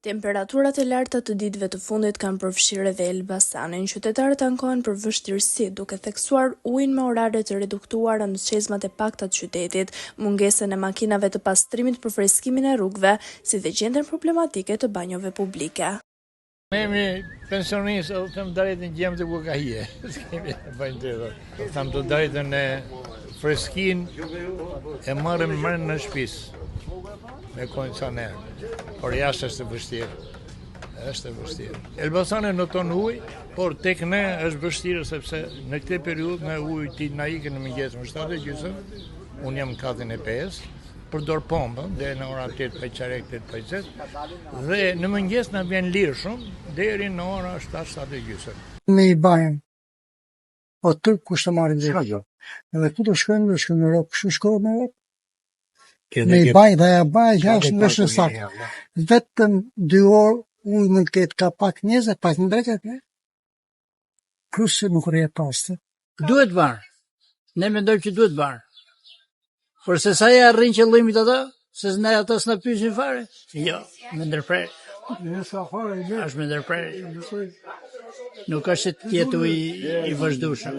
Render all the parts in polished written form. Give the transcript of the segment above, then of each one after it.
Temperaturat e larta të ditëve të fundit kanë përfshirë edhe Elbasanin. Qytetarët ankohen për vështirësi, duke theksuar ujin me orare të reduktuara në çezmat e pakta të qytetit, mungesën e makinave të pastrimit për freskimin e rrugëve, si dhe gjendjen problematike të banjove publike. Ne jemi pensionistë, do të them drejtën gjem të bukahie. S'kemi bëjnë të do. Tham të drejtën e freskin e marrim në shtëpisë me kondicioner. Por jashtë është e vështirë. Është e vështirë. Elbasani noton ujë, por tek ne është vështirë sepse në këtë periudhë me ujë ti na ikën në mëngjes më 7:30, unë jam në katin e 5, përdor pompën deri në ora 8:15, 8:20, dhe në mëngjes na vjen lirë shumë deri në ora 7:30. Me i bajnë, po të kush të marrin dhe. Edhe ku të shkojnë në Europë, kështu shkojnë në Europë. Me i bajnë dhe ja bajnë që është në veshën sakë. Vetëm 2 orë unë në këtë ka pak njëzë, pak në drejtet, ne? Krusë nuk rrje pastë. Duhet varë. Ne mendojmë që duhet varë. Por se sa ja rrinë qëllimit ata, se ne ata s'na pyesin fare. Jo, me ndërprerje. Është me ndërprerje. Nuk është të jetu i vazhdueshëm.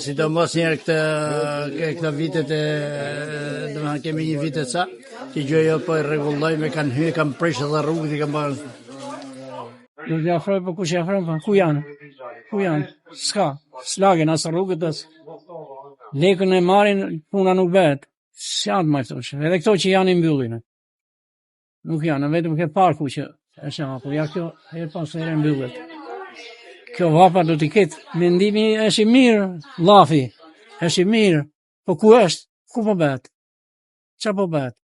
Sidomos njerë këta vitet domethënë kemi një vitet sa, që gjë jo po e rregullojmë, kanë hyrë, kanë prishë edhe rrugët i kanë bërë. Nuk ja afroj, po kush ja afron, po ku janë? Ku janë? S'ka, s'lagen as rrugët as. Lekën e marrin, puna nuk bëhet. S'janë të majtosh. Edhe këto që janë i mbyllin. Nuk janë, vetëm ke parku që është hapur. Ja kjo herë pas here mbyllet. Kjo vapa do t'i ketë. Mendimi është i mirë, llafi. Është i mirë. Po ku është? Ku po bëhet? Ç'a po bëhet?